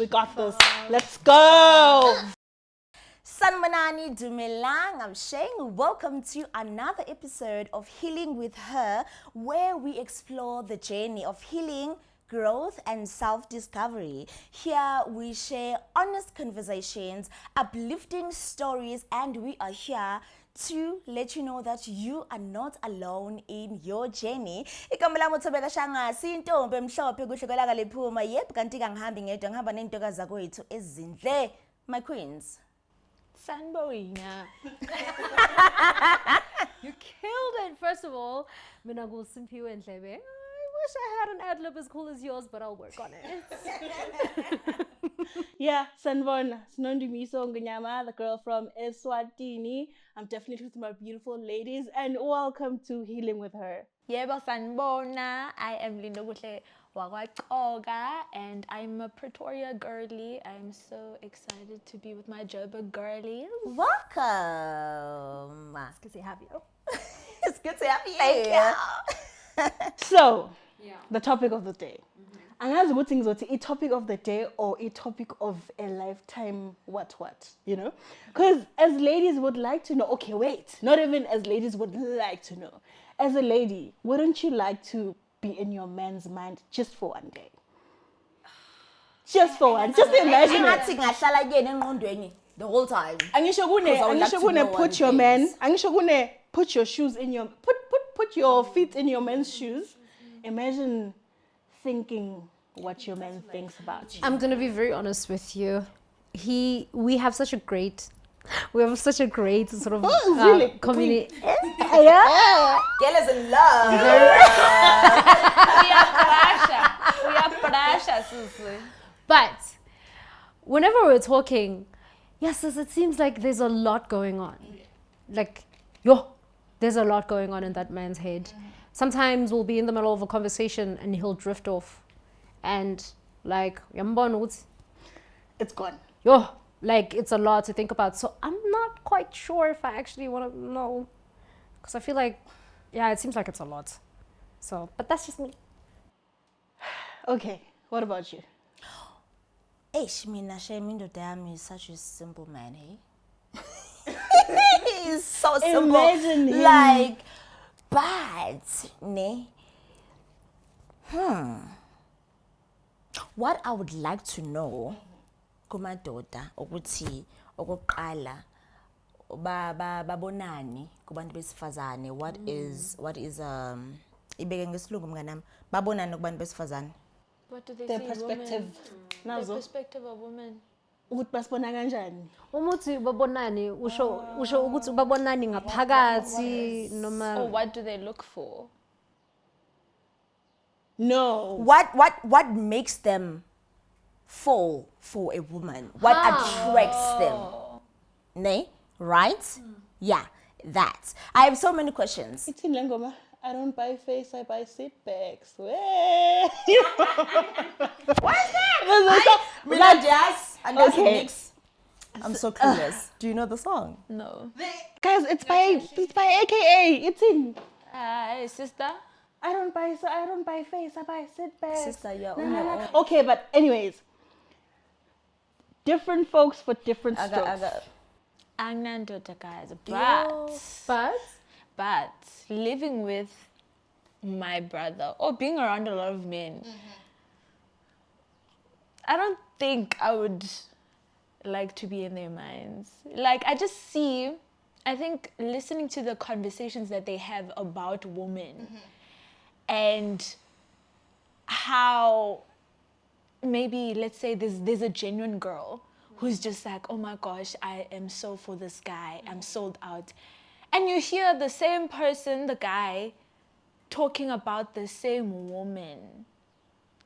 We got this. Let's go. Sanmanani Dumelang, I'm Sheng. Welcome to another episode of Healing with Her, where we explore the journey of healing, growth, and self-discovery. Here we share honest conversations, uplifting stories, and we are here to let you know that you are not alone in your journey. Igama lami uThobeka Shangasi, intombi emhlophe kuhle kwelaka liphuma. Yep, kanti kangihambi ngedwa ngihamba nentokazi zakwethu ezinhle, my queens. Sanborina. You killed it, first of all. Mina nguSimphiwe Ndlebe. I wish I had an ad-lib as cool as yours, but I'll work on it. Yeah, Sanborn Snondumiso Ngunyama, the girl from Eswatini. I'm definitely with my beautiful ladies, and welcome to Healing with Her. Yebo sanibona. I am Lindo Kuhle wakwaXhoga, and I'm a Pretoria girly. I'm so excited to be with my Joburg girlies. Welcome. It's good to have you. It's good to have you. Thank you. So, the topic of the day. Angazi ukuthi ngizothi topic of the day or a topic of a lifetime what, you know? Because as ladies would like to know, okay, wait, not even as ladies would like to know. As a lady, wouldn't you like to be in your man's mind just for one day? Just for one, just imagine it. The whole time. Angisho kune put your man, angisho kune put your shoes in your, put your feet in your man's shoes. Imagine thinking what your man thinks about you. I'm gonna be very honest with you. We have such a great sort of really? community. Yeah. Girl is in love. We are pressure, Susu. But whenever we're talking, yes, it seems like there's a lot going on. Like, there's a lot going on in that man's head. Sometimes we'll be in the middle of a conversation and he'll drift off. And like, It's gone. Like it's a lot to think about. So I'm not quite sure if I actually want to know. Because I feel like, it seems like it's a lot. So, but that's just me. Okay, what about you? Mina Shemindo Dam is such a simple man, hey? He's so simple. Imagine him. Like, but, ne? What I would like to know, kumadoda, ukuthi, okokuqala, babonani, kubantu besifazane, what is, ibeke ngesilungu mnganami, babonani kubantu besifazane? What do they Their see perspective. women? The perspective of women. Ukuthi basibona kanjani? Umuthi babonani usho ukuthi babonani ngaphakathi noma. Or what do they look for? No. What makes them fall for a woman? What attracts them? Ne? Right? Yeah, that. I have so many questions. It's in Lengoma. I don't buy face, I buy sit bags. What is that? Mila Jazz and that's Okay. mix. I'm so clueless. Do you know the song? No. Guys, it's by AKA. It's in. Hey, sister. I don't buy face, I buy sit bags. Sister, you're Na, on na, your na. own. Okay, but anyways, different folks for different strokes. Agnandota, guys. But living with my brother or being around a lot of men, I don't think I would like to be in their minds. Like, I think listening to the conversations that they have about women and how maybe, let's say there's a genuine girl who's just like, oh my gosh, I am so for this guy, I'm sold out. And you hear the same person, the guy, talking about the same woman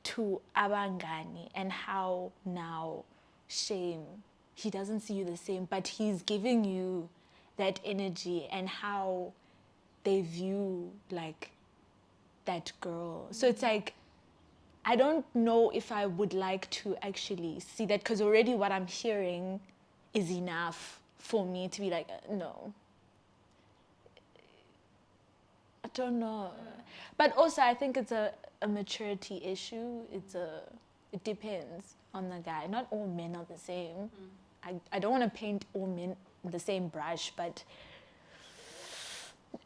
to abangani and how now, shame, he doesn't see you the same, but he's giving you that energy and how they view like that girl. So it's like, I don't know if I would like to actually see that, because already what I'm hearing is enough for me to be like, no. I don't know. But also I think it's a maturity issue. it depends on the guy. Not all men are the same. I don't want to paint all men with the same brush, but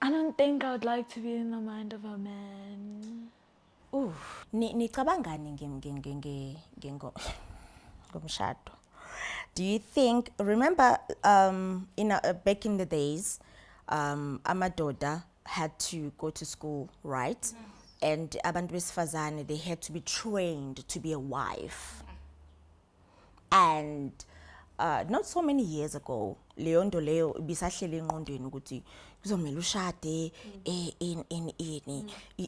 I don't think I would like to be in the mind of a man. Nicabangani ngomshado. Do you think, remember back in the days, amadoda had to go to school, right? And abantu besifazane, they had to be trained to be a wife. And not so many years ago, leyondo leyo bisahleli engqondweni ukuthi kuzomela ushade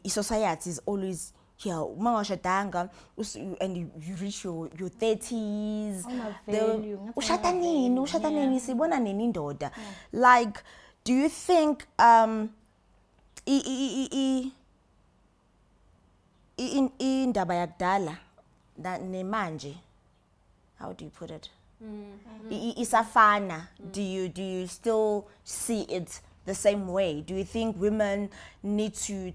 society is always here uma washadanga and you reach your 30s ushada nini sibona nini indoda. Like, do you think indaba yakudala nemanje, how do you put it? Isafana. Do you still see it the same way? Do you think women need to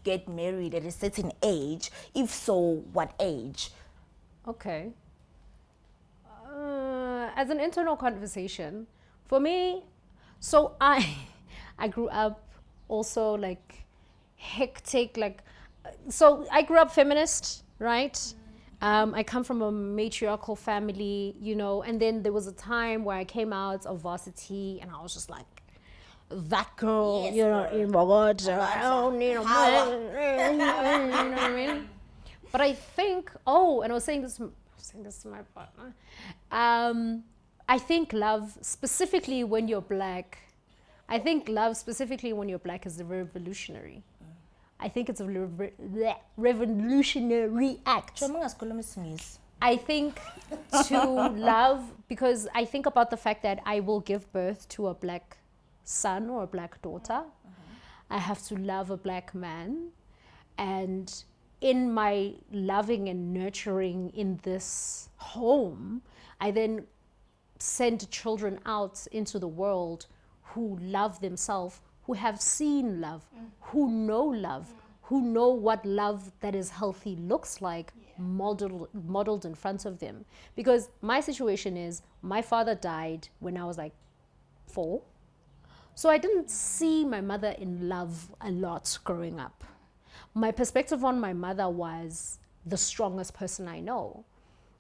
get married at a certain age? If so, what age? Okay. As an internal conversation, for me, so I grew up also like hectic, like, so I grew up feminist, right? I come from a matriarchal family, you know, and then there was a time where I came out of varsity and I was just like, that girl, yes, you know, in my God, I don't need a man, you know what I mean? But I think, and I was saying this to my partner, I think love, specifically when you're black, is revolutionary. I think it's a revolutionary act. I think to love, because I think about the fact that I will give birth to a black son or a black daughter. I have to love a black man. And in my loving and nurturing in this home, I then send children out into the world who love themselves, who have seen love, who know what love that is healthy looks like, modeled in front of them. Because my situation is, my father died when I was like 4. So I didn't see my mother in love a lot growing up. My perspective on my mother was the strongest person I know,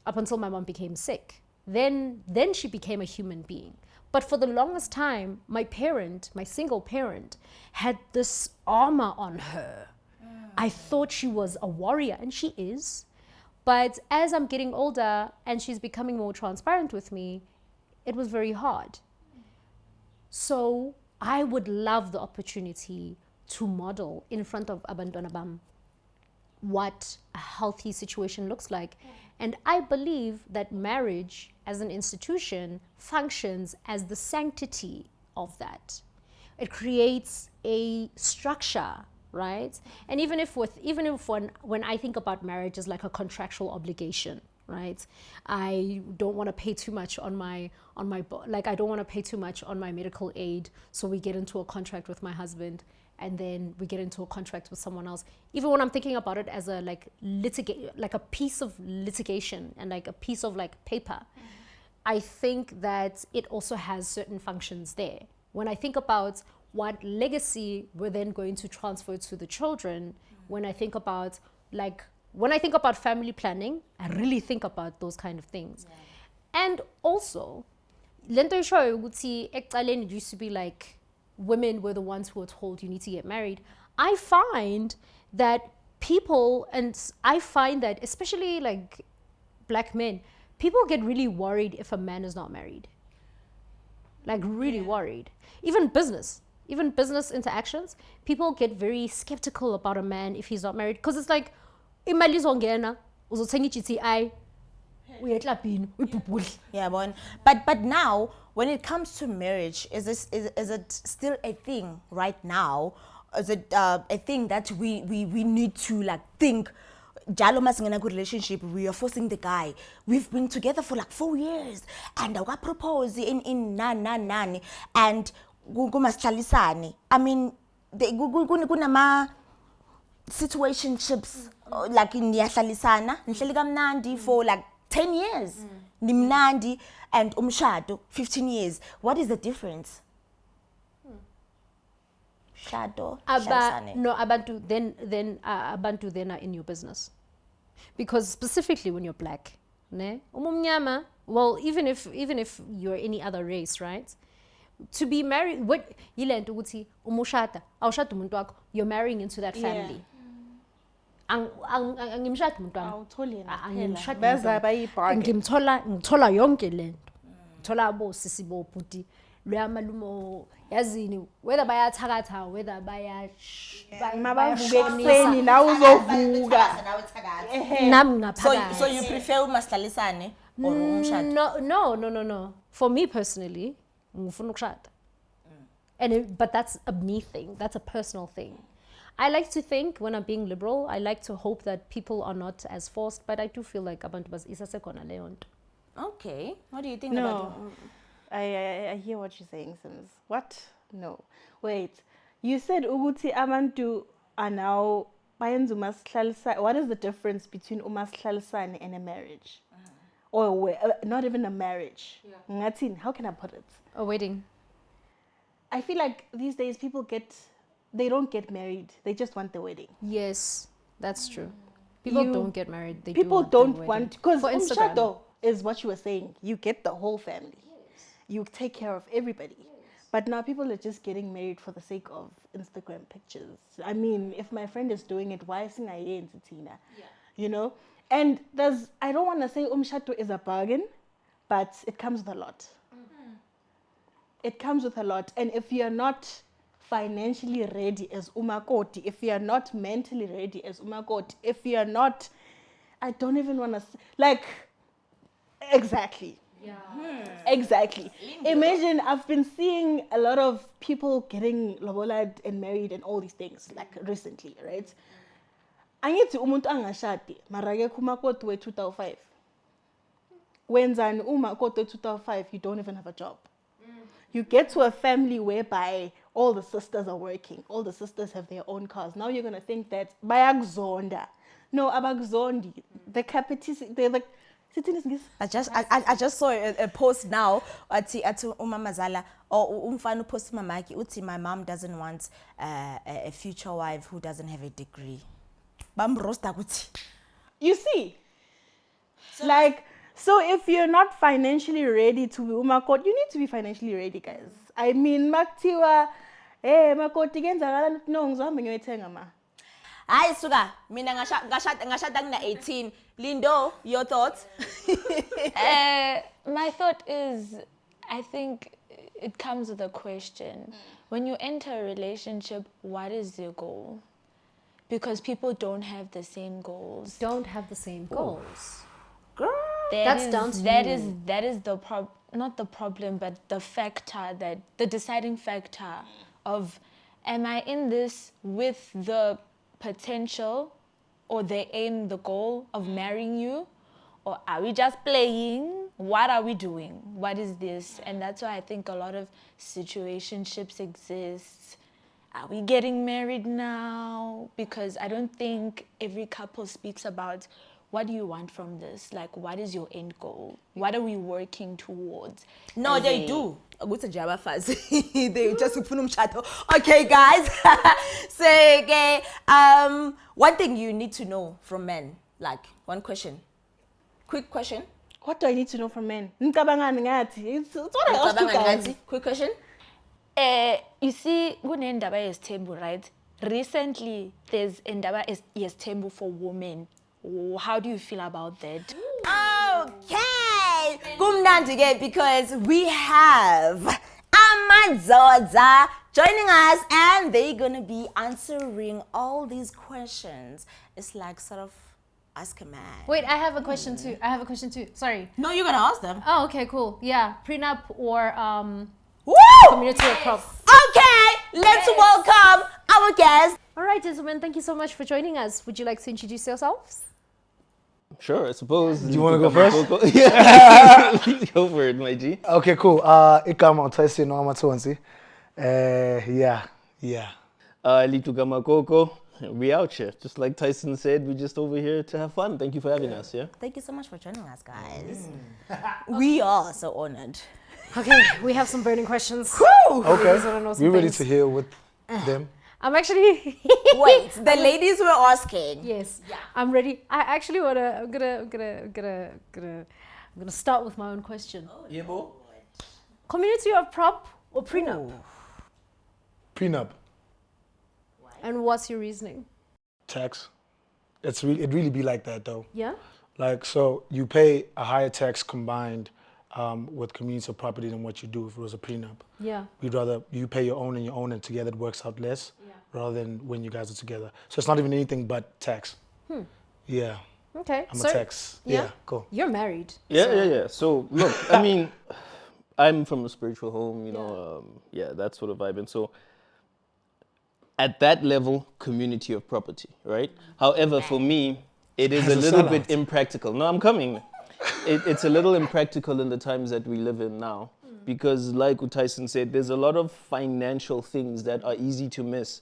up until my mom became sick. Then she became a human being. But for the longest time, my single parent, had this armor on her. I thought she was a warrior, and she is. But as I'm getting older and she's becoming more transparent with me, it was very hard. So I would love the opportunity to model in front of abantwana bam what a healthy situation looks like. And I believe that marriage as an institution functions as the sanctity of that. It creates a structure, right? And even if when I think about marriage as like a contractual obligation, right? I don't want to pay too much on my I don't want to pay too much on my medical aid, so we get into a contract with my husband, and then we get into a contract with someone else. Even when I'm thinking about it as a like a piece of litigation and like a piece of like paper, I think that it also has certain functions there. When I think about what legacy we're then going to transfer to the children, when I think about family planning, I really think about those kind of things. Yeah. And also, lento show it used to be like women were the ones who were told you need to get married. I find that especially like black men, people get really worried if a man is not married. Like really worried. Even business interactions, people get very skeptical about a man if he's not married, because it's like, imali zongena uzothenga i-GTI uyeklabhini uyibhubhudle. Yeah, but now when it comes to marriage, is it still a thing right now? Is it a thing that we need to like think jalo masingena good relationship, we are forcing the guy, we've been together for like 4 years and I propose in nani and kumashlalisane. I mean, situationships like in niyahlalisana nihleli kamnandi for like 10 years nimnandi and umshado 15 years. What is the difference? Shado No, abantu then are in your business, because specifically when you're black, ne umumnyama, well, even if you're any other race, right, to be married, what yilento ukuthi umushada awushada umuntu wakho, you're marrying into that family. Angimshada umuntu wami, ngimthola yonke lento, ngithola abo sisi bo bhuti loya malumo yazini, whether bayathakatha whether mabavuka na uzovuka nami ngaphakathi. So you prefer umahlalisane or umshado? No. For me personally, ngifuna ukushada. But that's a me thing. That's a personal thing. I like to think, when I'm being liberal, I like to hope that people are not as forced, but I do feel like abantu isasekhona leyo nto. Okay. What do you think No. about I hear what you're saying, Sims. What? No. Wait. You said ukuthi abantu are now bayenza umasihlalisa. What is the difference between umasihlalisa and a marriage? Or not even a marriage? Ngathini, how can I put it? A wedding. I feel like these days they don't get married. They just want the wedding. Yes, that's true. People don't get married. People don't want, because Instagram umshado is what you were saying. You get the whole family. You take care of everybody. But now people are just getting married for the sake of Instagram pictures. I mean, if my friend is doing it, why sing I Tina? You know? And I don't want to say umshado is a bargain, but it comes with a lot. It comes with a lot. And if you're not financially ready as umakoti, if you're not mentally ready as umakoti, if you're not, I don't even want to, like, exactly. Yeah. Exactly. Imagine, I've been seeing a lot of people getting lobolad and married and all these things, like recently, right? Angithi umuntu angashadi, marake kumakoti we 2005. Wenzani umakoti we 2005, you don't even have a job. You get to a family whereby all the sisters are working, all the sisters have their own cars. Now you're going to think that bayakuzonda. No, abakzondi. The capacity, they're like, I just saw a post now at umamazala or umfanu post mamaki uti, my mom doesn't want a future wife who doesn't have a degree. You see, so if you're not financially ready to be umakoti, you need to be financially ready, guys. I mean, maktiwa, makoti genza no ngizombe ngiyoyithenga ma. Hayi suka, mina ngashada ngina 18. Lindo, your thoughts? My thought is, I think it comes with a question. When you enter a relationship, what is your goal? Because people don't have the same goals. Don't have the same goals. Girl, that's down to you. That is the not the problem, but the factor, the deciding factor of, am I in this with the potential or the aim, the goal of marrying you, or are we just playing? What are we doing? What is this? And that's why I think a lot of situationships exist. Are we getting married now? Because I don't think every couple speaks about, what do you want from this? Like, what is your end goal? What are we working towards? No, they do. They just umshado. Okay, guys. So, okay, one thing you need to know from men, like one question, quick question. What do I need to know from men? It's what I asked you guys. Quick question. You see, kunendaba yesithembu, right? Recently, there's endaba yesithembu for women. How do you feel about that? Okay, kumnandi because we have Amazoza joining us, and they're gonna be answering all these questions. It's like sort of ask a man. Wait, I have a question too. Sorry. No, you're gonna ask them. Oh, okay, cool. Yeah, prenup or Woo! community or prop. Okay, let's welcome our guest. All right, gentlemen, thank you so much for joining us. Would you like to introduce yourselves? Sure, I suppose. Do you want to go first? Yeah. Go for it, my G. Okay, cool. Ikama Tyson Letuka. Yeah. Letuka Makoko. We out here. Just like Tyson said, we're just over here to have fun. Thank you for having us, yeah? Thank you so much for joining us, guys. We are so honored. Okay, we have some burning questions. Okay. Ladies wanna know some We're ready things. to hear with them. I'm actually Wait, the ladies were asking. yes. I'm ready. I actually wanna. I'm gonna start with my own question. Yeah, bro. Community of prop or prenup? Prenup. And what's your reasoning? Tax. It really be like that though. Yeah. Like, so you pay a higher tax combined with community of property than what you do if it was a prenup. Yeah. We'd rather you pay your own and together it works out less rather than when you guys are together. So it's not even anything but tax. Yeah. Okay. I'm so, a tax. Yeah, cool. You're married. Yeah. So, look, I mean, I'm from a spiritual home, you know, that sort of vibe. And so, at that level, community of property, right? However, for me, it is a little bit impractical. No, I'm coming. It's a little impractical in the times that we live in now. Because like Tyson said, there's a lot of financial things that are easy to miss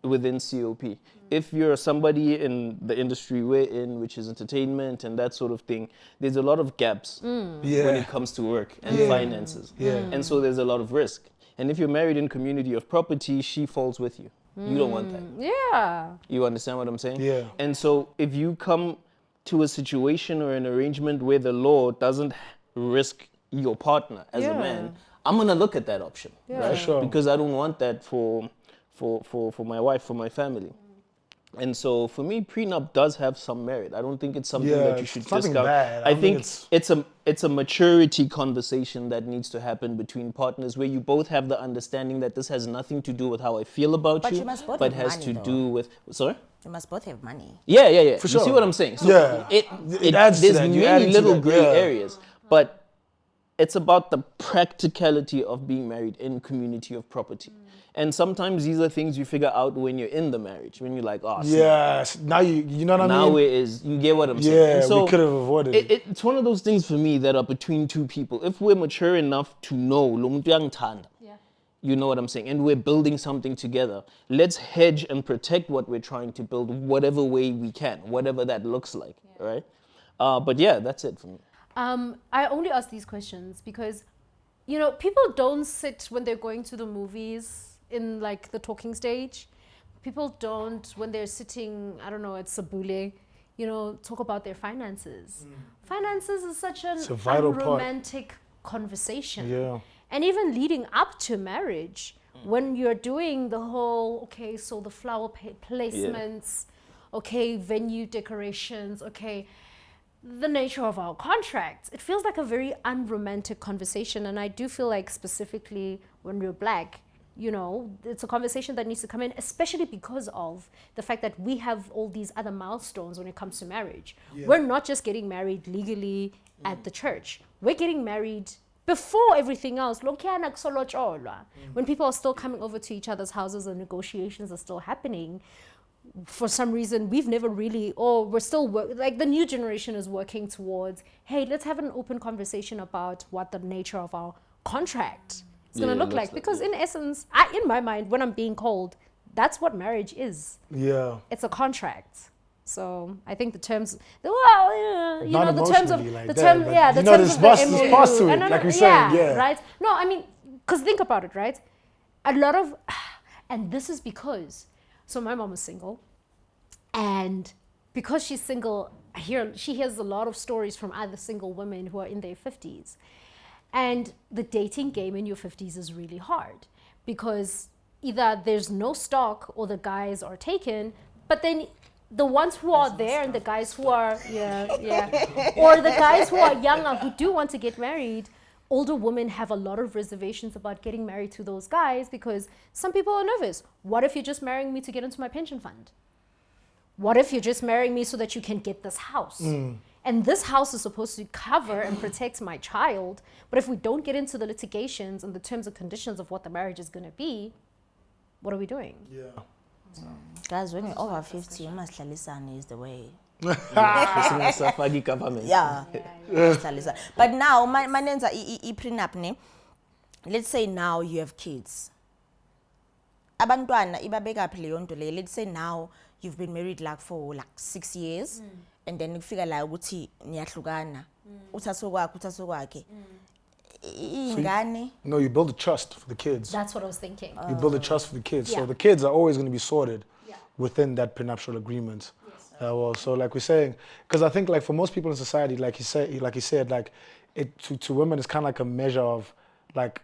within COP. If you're somebody in the industry we're in, which is entertainment and that sort of thing, there's a lot of gaps when it comes to work and finances. And so there's a lot of risk. And if you're married in community of property, she falls with you. You don't want that. Yeah. You understand what I'm saying? Yeah. And so if you come to a situation or an arrangement where the law doesn't risk your partner as a man, I'm gonna look at that option, right? Sure. Because I don't want that for my wife, for my family. And so for me, prenup does have some merit. I don't think it's something that you should it's nothing discount. bad. I think it's a maturity conversation that needs to happen between partners where you both have the understanding that this has nothing to do with how I feel about But you, you must both but have has money, to though. do with You must both have money. Yeah. For You see sure. what I'm saying? So Yeah. it adds to there's that. You're many adding to little that, gray yeah. areas, but it's about the practicality of being married in community of property. And sometimes these are things you figure out when you're in the marriage, when you're like, oh, see, Yes. Now you know what I mean? now it is, you get what I'm saying. Yeah, And so we could have avoided it. it's one of those things for me that are between two people. If we're mature enough to know, lo muntu uyangithanda, you know what I'm saying, and we're building something together, let's hedge and protect what we're trying to build whatever way we can, whatever that looks like, right? But yeah, that's it for me. I only ask these questions because, you know, people don't sit when they're going to the movies in like the talking stage. People don't, when they're sitting, I don't know, at Sabule, you know, talk about their finances. Finances is such an a vital part. unromantic conversation. Yeah. And even leading up to marriage, when you're doing the whole, okay, so the flower placements, okay, venue decorations, okay, the nature of our contracts, it feels like a very unromantic conversation. And I do feel like specifically when we're Black, you know, it's a conversation that needs to come in, especially because of the fact that we have all these other milestones when it comes to marriage. We're not just getting married legally at the church. We're getting married before everything else. When people are still coming over to each other's houses and negotiations are still happening, for some reason we've never really, or we're still like the new generation is working towards, hey, let's have an open conversation about what the nature of our contract is going to look like. Because in essence, in my mind, when I'm being cold, that's what marriage is. Yeah. It's a contract. So I think the terms, you know, the terms of like the that, term, but yeah, the you know, terms of there's the parts MOU, to it, like we said, yeah. right. No, I mean, because think about it, right? A lot of, and this is because, so my mom is single, and because she's single, she hears a lot of stories from other single women who are in their 50s, and the dating game in your 50s is really hard because either there's no stock or the guys are taken, but then the ones who are there and the guys who are, or the guys who are younger who do want to get married, older women have a lot of reservations about getting married to those guys because some people are nervous. What if you're just marrying me to get into my pension fund? What if you're just marrying me so that you can get this house? And this house is supposed to cover and protect my child, but if we don't get into the litigations and the terms and conditions of what the marriage is going to be, what are we doing? Yeah. Guys, when you're over 50, you must listen is the way. Government. Yeah. But now, my nanza prenup ne. Let's say now you have kids. abantwana ibabeka phi leyo nto le. Let's say now you've been married like for like 6 years and then kufika la ukuthi niyahlukana uthatho kwakhe ingane. No, you build a trust for the kids. That's what I was thinking. You build a trust for the kids. Yeah. So the kids are always going to be sorted within that prenuptial agreement. Well, so like we're saying, because I think like for most people in society, like he said, like it to women it's kind of like a measure of like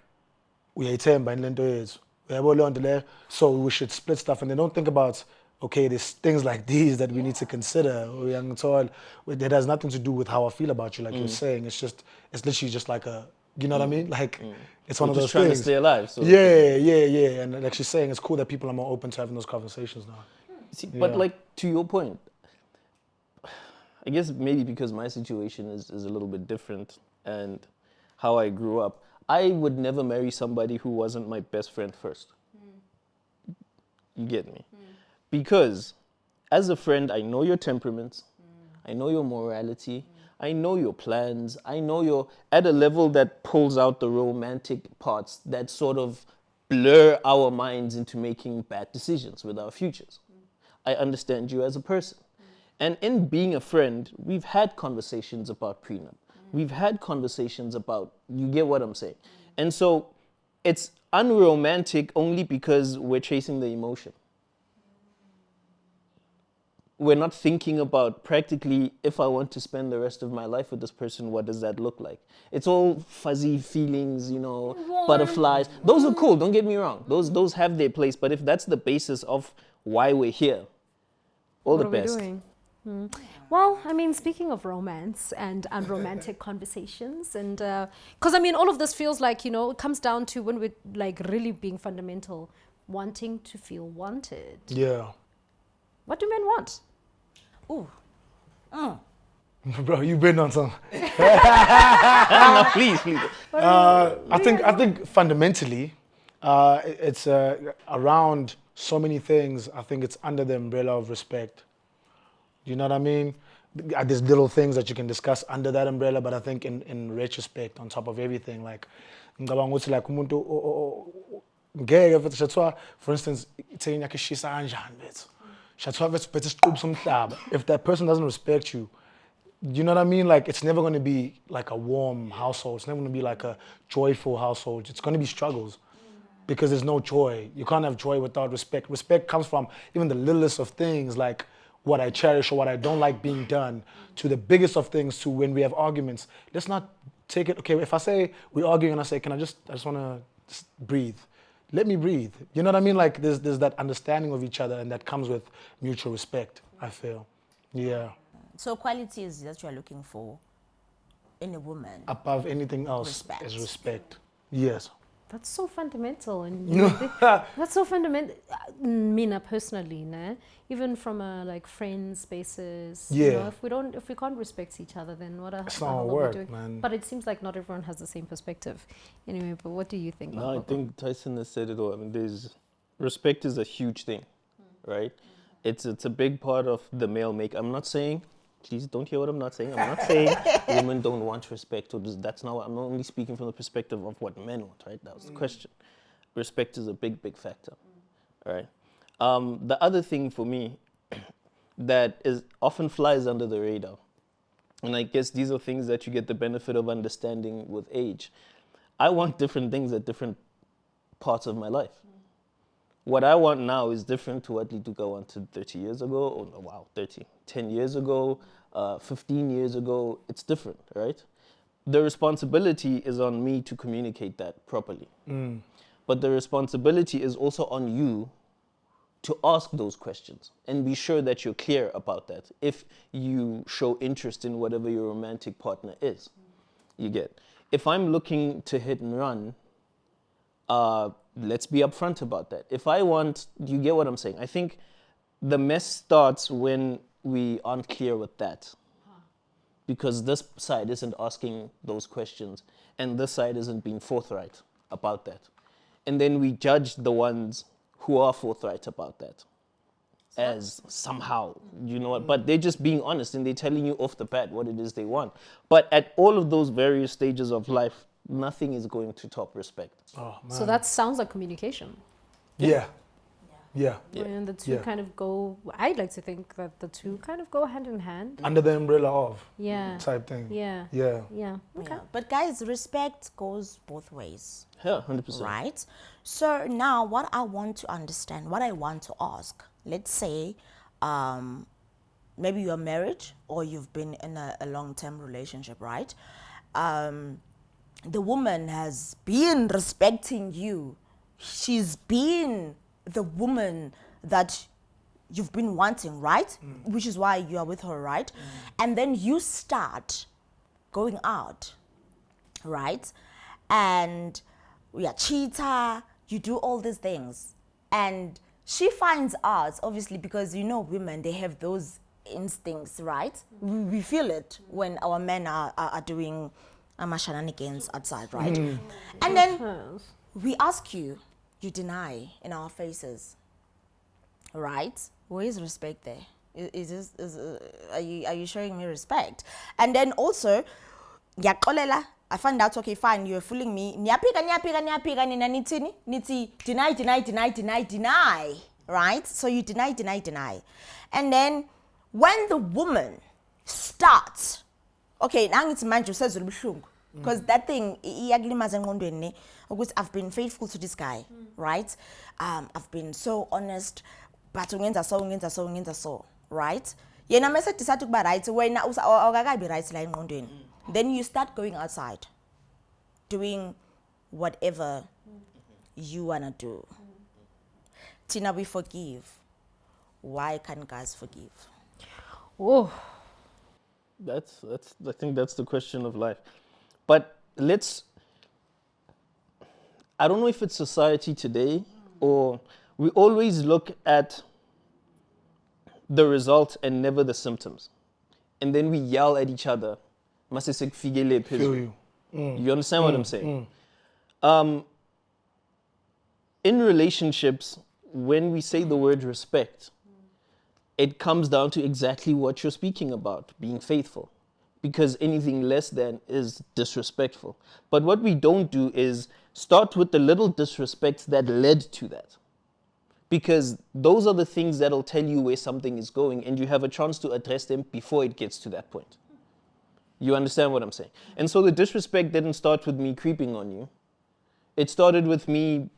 so we should split stuff, and they don't think about okay, there's things like these that we need to consider. It has nothing to do with how I feel about you, like you're saying. It's literally just like a, you know what I mean? Like it's one of those trying things. to stay alive. So. Yeah. And like she's saying, it's cool that people are more open to having those conversations now. See, but like to your point, I guess maybe because my situation is a little bit different and how I grew up, I would never marry somebody who wasn't my best friend first. You get me? Because as a friend, I know your temperaments, I know your morality, I know your plans, I know you're at a level that pulls out the romantic parts that sort of blur our minds into making bad decisions with our futures. I understand you as a person. And in being a friend, we've had conversations about prenup. We've had conversations about, you get what I'm saying. And so it's unromantic only because we're chasing the emotion. We're not thinking about practically, if I want to spend the rest of my life with this person, what does that look like? It's all fuzzy feelings, you know, butterflies. Those are cool, don't get me wrong. Those have their place. But if that's the basis of why we're here, all the best. What are we doing? Well, I mean, speaking of romance and unromantic conversations, and because I mean, all of this feels like, you know, it comes down to when we're like really being fundamental, wanting to feel wanted. Yeah. What do men want? Ooh. Bro, you've been on some. No, please. I think fundamentally, it's around so many things. I think it's under the umbrella of respect. You know what I mean? There's little things that you can discuss under that umbrella, but I think in retrospect, on top of everything, like, like for instance, if that person doesn't respect you, you know what I mean? Like, it's never going to be like a warm household. It's never going to be like a joyful household. It's going to be struggles because there's no joy. You can't have joy without respect. Respect comes from even the littlest of things, like what I cherish or what I don't like being done, to the biggest of things, to when we have arguments. Let's not take it, okay, if I say we're arguing and I say, I just want to breathe. Let me breathe. You know what I mean? Like there's that understanding of each other, and that comes with mutual respect, I feel. Yeah. So qualities that you are looking for in a woman. Above anything else Respect. is respect. Yes. That's so fundamental, and that's so fundamental. Mina personally, né? Even from a like friends basis. Yeah. You know, if we can't respect each other, then what It's the not hell are we work, doing? man. But it seems like not everyone has the same perspective. Anyway, but what do you think? No, I think Tyson has said it all. I mean, respect is a huge thing, right? It's a big part of the male make. I'm not saying, please don't hear what I'm not saying. I'm not saying women don't want respect, or that's not what, I'm only speaking from the perspective of what men want, right? That was the question. Respect is a big, big factor, right? The other thing for me that is often flies under the radar, and I guess these are things that you get the benefit of understanding with age. I want different things at different parts of my life. What I want now is different to what Letuka wanted 30 years ago, 10 years ago, 15 years ago. It's different, right? The responsibility is on me to communicate that properly. But the responsibility is also on you to ask those questions and be sure that you're clear about that if you show interest in whatever your romantic partner is. You get. If I'm looking to hit and run, let's be upfront about that. If I want, you get what I'm saying? I think the mess starts when we aren't clear with that. Because this side isn't asking those questions and this side isn't being forthright about that. And then we judge the ones who are forthright about that as somehow, you know what, but they're just being honest and they're telling you off the bat what it is they want. But at all of those various stages of life, nothing is going to top respect. Oh, man. So that sounds like communication. Yeah. Yeah. And the two Yeah. kind of go, I'd like to think that the two kind of go hand in hand. Under the umbrella of Yeah. type thing. Yeah. Yeah. Yeah. Okay. Yeah. But guys, respect goes both ways. Yeah, 100%. Right? So now what I want to understand, what I want to ask, let's say maybe you're married or you've been in a long-term relationship, right? The woman has been respecting you. She's been the woman that you've been wanting, right? Which is why you are with her, right? And then you start going out, right? And we are cheater, you do all these things. And she finds out, obviously, because you know women, they have those instincts, right? We feel it when our men are doing shenanigans outside, right? And then we ask you, you deny in our faces, right? Where is respect there? Are you showing me respect? And then also, I find out, okay, fine, you're fooling me. Niyapika, nina nitini, niti, deny, right? So you deny. And then when the woman starts, okay, now it's manje usezwe ubuhlungu, because that thing iyaklimaza engqondweni ukuthi I've been faithful to this guy, right? I've been so honest, but ungenza so, right? Yena mase decide ukuba right, wena awukakabi right la engqondweni. Then you start going outside, doing whatever you wanna do. Tina, we forgive. Why can't guys forgive? Oh. I think that's the question of life. But I don't know if it's society today or we always look at the result and never the symptoms. And then we yell at each other. Feel you. You understand what I'm saying? In relationships, when we say the word respect, it comes down to exactly what you're speaking about, being faithful. Because anything less than is disrespectful. But what we don't do is start with the little disrespects that led to that. Because those are the things that'll tell you where something is going, and you have a chance to address them before it gets to that point. You understand what I'm saying? And so the disrespect didn't start with me creeping on you. It started with me,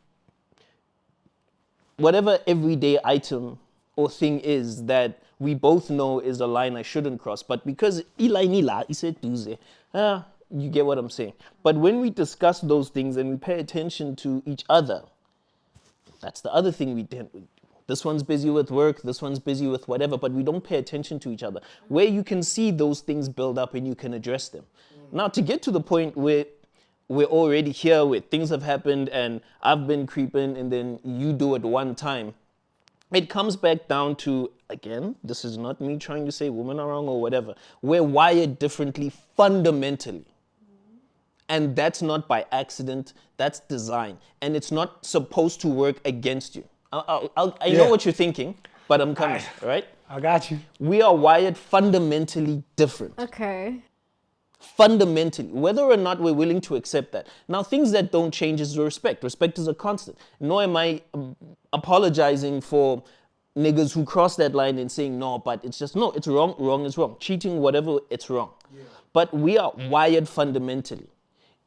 whatever everyday item or thing is that we both know is a line I shouldn't cross. But because Nila, you get what I'm saying. But when we discuss those things and we pay attention to each other, that's the other thing we did. This one's busy with work, this one's busy with whatever, but we don't pay attention to each other. Where you can see those things build up and you can address them. Now, to get to the point where we're already here, where things have happened and I've been creeping and then you do it one time, it comes back down to, again, this is not me trying to say women are wrong or whatever. We're wired differently fundamentally. And that's not by accident, that's design. And it's not supposed to work against you. I know what you're thinking, but I'm coming, right? I got you. We are wired fundamentally different. Okay. Fundamentally, whether or not we're willing to accept that. Now, things that don't change is respect. Respect is a constant. Nor am I apologizing for niggas who cross that line and saying, no, but it's just, no, it's wrong, wrong is wrong. Cheating, whatever, it's wrong. Yeah. But we are wired fundamentally.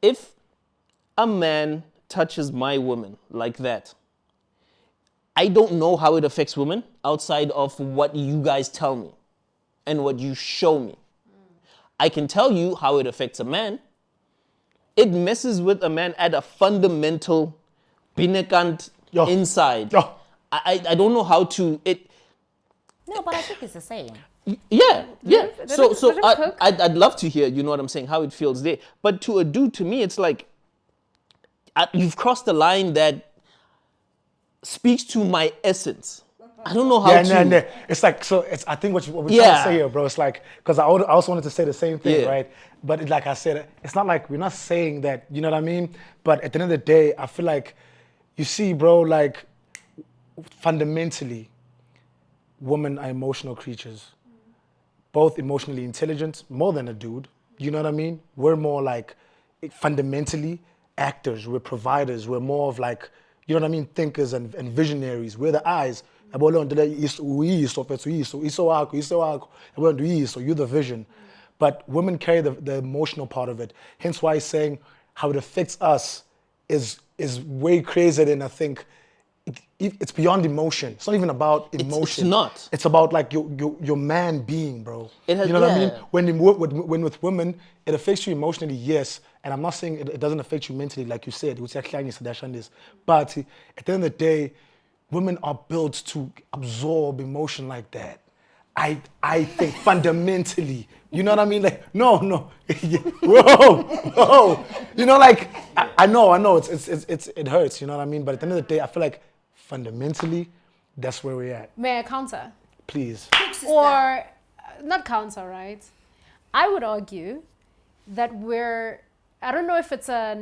If a man touches my woman like that, I don't know how it affects women outside of what you guys tell me and what you show me. I can tell you how it affects a man. It messes with a man at a fundamental binekant inside. I don't know how to No, but I think it's the same. Yeah. So I'd love to hear, you know what I'm saying, how it feels there. But to a dude, to me, it's like you've crossed the line that speaks to my essence. I don't know how to. Yeah. It's like, so it's, I think what we're trying to say here, bro, it's like, because I also wanted to say the same thing, right? But like I said, it's not like, we're not saying that, you know what I mean? But at the end of the day, I feel like, you see, bro, like, fundamentally, women are emotional creatures. Both emotionally intelligent, more than a dude, you know what I mean? We're more like, fundamentally, actors, we're providers, we're more of like, you know what I mean, thinkers and visionaries. We're the eyes. So you're the vision. But women carry the emotional part of it. Hence why saying how it affects us is way crazier than I think. It's beyond emotion. It's not even about emotion. It's not. It's about like your man being, bro. It has, you know what I mean? yeah. When with women, it affects you emotionally, yes. And I'm not saying it doesn't affect you mentally, like you said. But at the end of the day, women are built to absorb emotion like that. I think fundamentally, you know what I mean? Like, no, whoa. You know, like, I know, it hurts, you know what I mean? But at the end of the day, I feel like fundamentally, that's where we're at. May I counter? Please. Or, not counter, right? I would argue that I don't know if it's I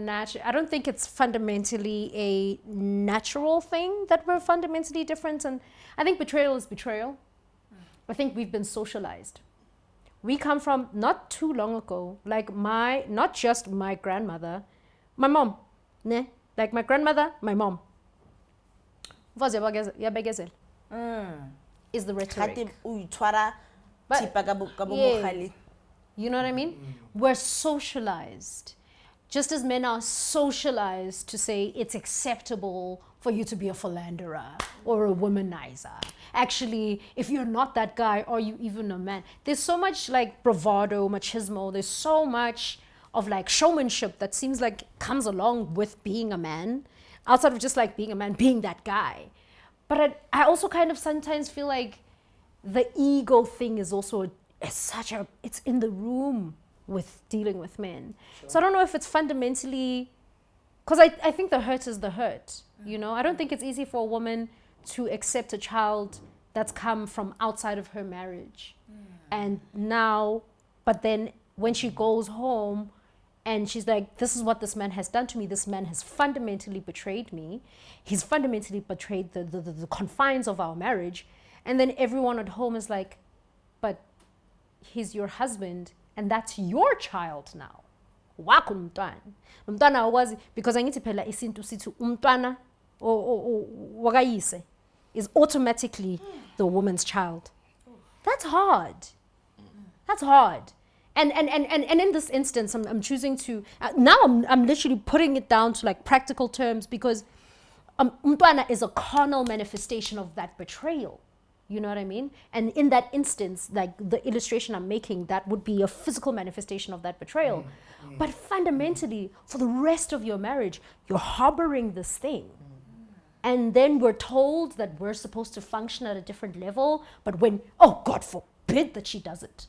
don't think it's fundamentally a natural thing that we're fundamentally different. And I think betrayal is betrayal. I think we've been socialized. We come from not too long ago, like not just my grandmother, my mom, ne? Like my grandmother, my mom. Is the rhetoric. But, yeah. You know what I mean? We're socialized. Just as men are socialized to say it's acceptable for you to be a philanderer or a womanizer. Actually, if you're not that guy, are you even a man? There's so much like bravado, machismo. There's so much of like showmanship that seems like comes along with being a man, outside of just like being a man, being that guy. But I also kind of sometimes feel like the ego thing is also it's in the room with dealing with men. Sure. So I don't know if it's fundamentally, because I think the hurt is the hurt. You know, I don't think it's easy for a woman to accept a child that's come from outside of her marriage. And now, but then when she goes home and she's like, this is what this man has done to me. This man has fundamentally betrayed me. He's fundamentally betrayed the confines of our marriage. And then everyone at home is like, but he's your husband and that's your child now. Wakho umntwana. Umntwana akwazi, because angithi phela isintu sithi umntwana wakayise is automatically the woman's child. That's hard. That's hard. And in this instance, I'm choosing to now I'm literally putting it down to like practical terms, because umntwana is a carnal manifestation of that betrayal. You know what I mean? And in that instance, like the illustration I'm making, that would be a physical manifestation of that betrayal. But fundamentally, for the rest of your marriage, you're harboring this thing. And then we're told that we're supposed to function at a different level. But when, oh, God forbid that she does it,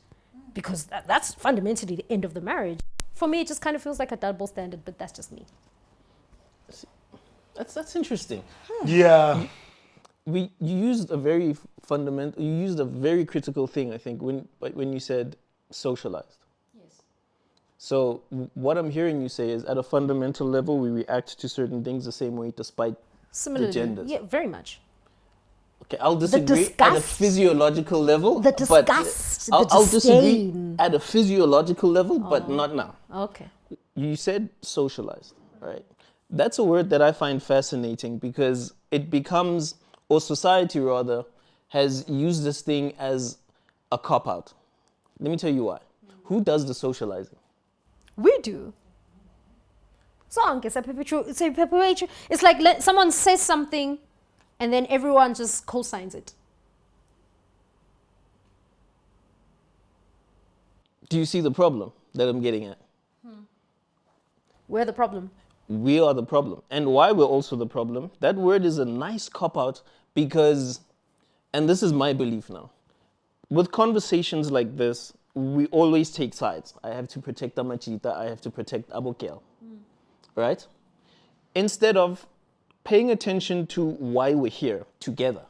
because that's fundamentally the end of the marriage. For me, it just kind of feels like a double standard, but that's just me. That's interesting. Yeah. You used a very critical thing, I think, when you said socialized. Yes. So what I'm hearing you say is, at a fundamental level, we react to certain things the same way, despite the genders. Yeah, very much. Okay, I'll disagree at a physiological level. The disgust, I'll disagree at a physiological level, but not now. Okay. You said socialized, right? That's a word that I find fascinating, because it becomes, or society rather, has used this thing as a cop-out. Let me tell you why. Who does the socializing? We do. It's like someone says something and then everyone just co-signs it. Do you see the problem that I'm getting at? We're the problem. We are the problem. And why we're also the problem, that word is a nice cop-out, because, and this is my belief now, with conversations like this, we always take sides. I have to protect Amachita, I have to protect Abokel, right? Instead of paying attention to why we're here together,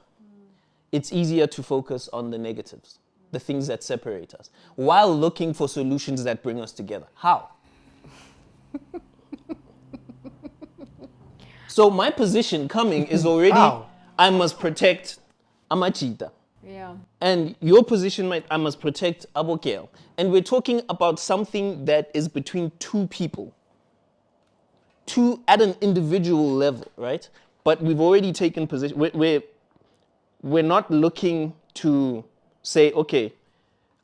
it's easier to focus on the negatives, the things that separate us, while looking for solutions that bring us together. How? So my position coming is already, I must protect Amachita. Yeah. And your position might, I must protect Abokel. And we're talking about something that is between two people. Two at an individual level, right? but we've already taken position. We're not looking to say, okay,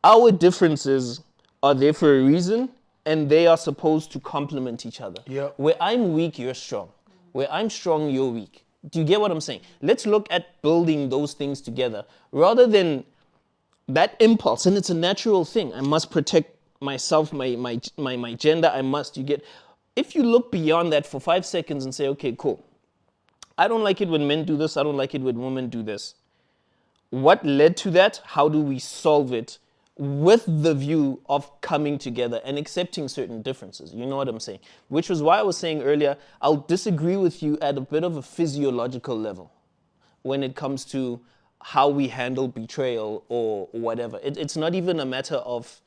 our differences are there for a reason, and they are supposed to complement each other. Yep. Where I'm weak, you're strong. Where I'm strong, you're weak. Do you get what I'm saying? Let's look at building those things together rather than that impulse. And it's a natural thing. I must protect myself, my gender. If you look beyond that for 5 seconds and say, okay, cool. I don't like it when men do this. I don't like it when women do this. What led to that? How do we solve it with the view of coming together and accepting certain differences? You know what I'm saying? Which was why I was saying earlier, I'll disagree with you at a bit of a physiological level when it comes to how we handle betrayal or whatever. It's not even a matter of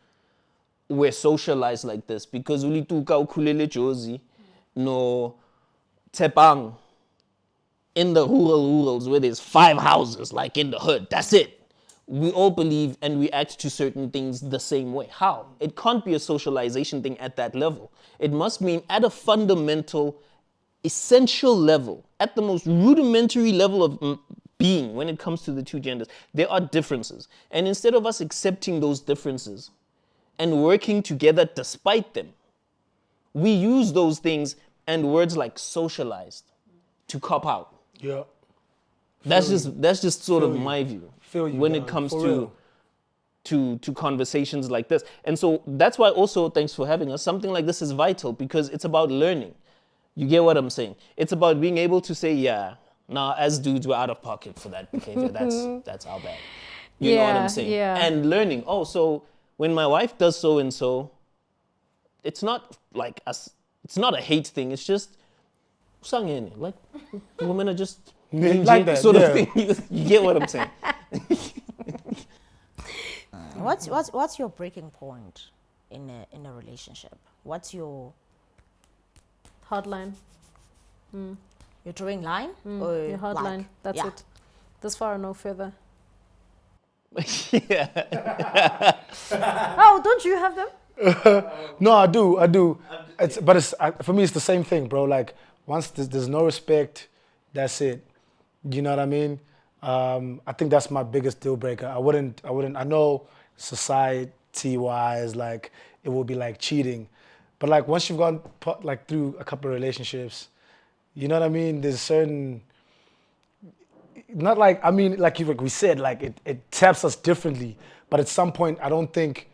we're socialized like this, because ulituka ukhulele Jozi no Tepang in the rurals where there's 5 houses, like in the hood, that's it. We all believe and react to certain things the same way. How? It can't be a socialization thing at that level. It must mean at a fundamental, essential level, at the most rudimentary level of being when it comes to the two genders, there are differences. And instead of us accepting those differences and working together despite them, we use those things and words like socialized to cop out. Yeah. That's just sort of my view when it comes For to conversations like this. And so that's why also, thanks for having us, something like this is vital, because it's about learning. You get what I'm saying? It's about being able to say, yeah, nah, as dudes, we're out of pocket for that behavior. That's our bad. You know what I'm saying? Yeah. And learning, oh, so when my wife does so and so, it's not like it's not a hate thing. It's just like women are just Like that, sort yeah. of thing. You get what I'm saying? What's your breaking point in a relationship? What's your Hardline. your drawing line? Or Your hardline. like, That's yeah. it. This far and no further. Yeah. Oh, don't you have them? No, I do. For me, it's the same thing, bro. Like, once there's no respect, that's it. You know what I mean? I think that's my biggest deal breaker. I know society-wise, like, it will be like cheating. But like, once you've gone like through a couple of relationships, you know what I mean? There's certain, not like, I mean, like we said, like it taps us differently. But at some point, I don't think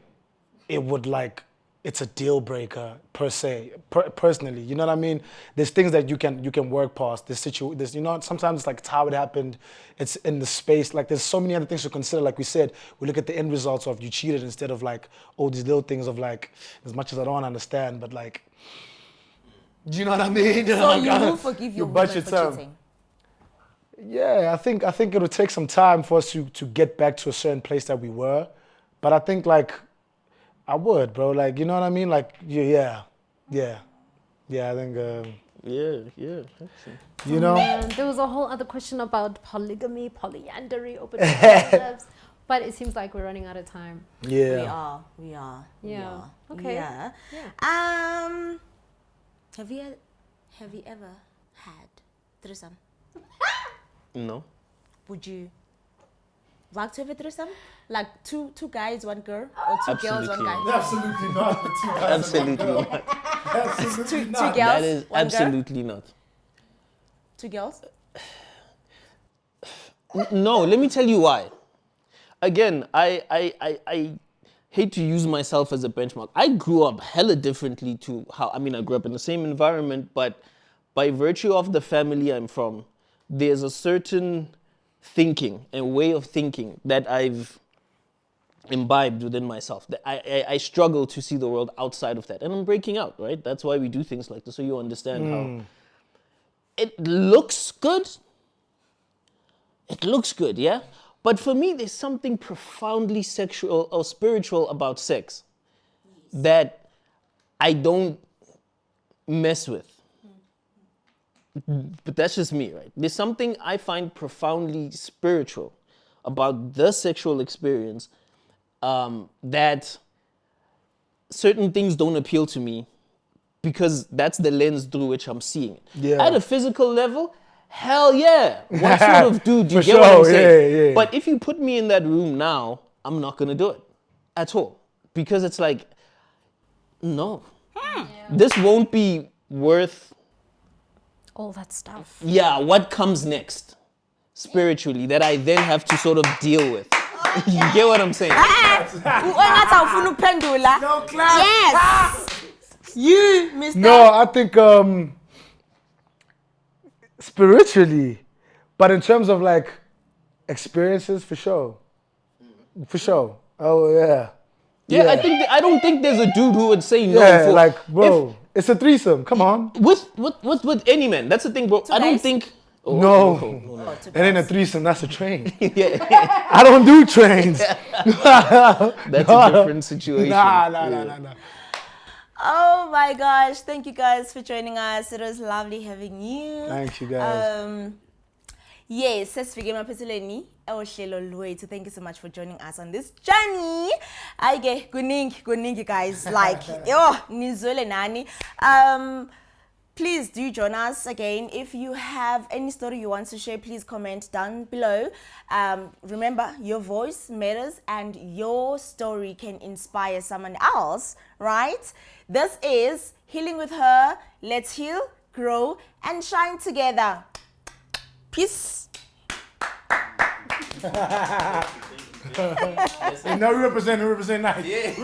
it would like, it's a deal breaker per se, personally. You know what I mean? There's things that you can work past. This, you know, sometimes it's like it's how it happened. It's in the space. Like, there's so many other things to consider. Like we said, we look at the end results of you cheated instead of like all these little things of like, as much as I don't understand, but like, do you know what I mean? So you will forgive your woman for cheating? Yeah, I think it'll take some time for us to get back to a certain place that we were. But I think like, I would, bro. Like, you know what I mean? Like, yeah. I think, Yeah. Actually. you know? And there was a whole other question about polygamy, polyandry, open relationships. But it seems like we're running out of time. Yeah. We are. Yeah. Okay. Yeah. Yeah. Have you ever had threesome? No. Would you like to have a threesome? Like two guys, one girl, or two girls, one guy? Absolutely not. Absolutely not. Two girls, That is one absolutely not. girl? Two girls? No, let me tell you why. Again, I hate to use myself as a benchmark. I grew up hella differently to how, I grew up in the same environment, but by virtue of the family I'm from, there's a certain thinking and way of thinking that I've imbibed within myself. That I struggle to see the world outside of that. And I'm breaking out, right? That's why we do things like this, so you understand how it looks good. It looks good, yeah? But for me, there's something profoundly sexual or spiritual about sex that I don't mess with. But that's just me, right? There's something I find profoundly spiritual about the sexual experience that certain things don't appeal to me because that's the lens through which I'm seeing it. Yeah. At a physical level, hell yeah. What sort of dude do you For get what I'm sure, saying? yeah, yeah. But if you put me in that room now, I'm not gonna do it at all. Because it's like, no. This won't be worth, All that stuff. what comes next spiritually that I then have to sort of deal with. You get what I'm saying? Ungathi awufuna ukuphendula. No clap. Yes. You, Mr. No, I think spiritually, but in terms of like experiences, for sure. For sure. Oh yeah. Yeah, I don't think there's a dude who would say no. Yeah, like bro, it's a threesome. Come on. With any man. That's the thing, bro. I don't guys? think. No. That ain't a threesome. That's a train. Yeah, I don't do trains. that's a different situation. Nah. Oh my gosh, thank you guys for joining us. It was lovely having you. Thank you guys. Yes, sesifike emaphethelweni ohlelo lwethu. Thank you so much for joining us on this journey. Ayike kuningi guys, like yo nizwele nani. Please do join us again. If you have any story you want to share, please comment down below. Remember, your voice matters and your story can inspire someone else, right? This is Healing with Her. Let's heal, grow, and shine together. Peace. No, we represent nice.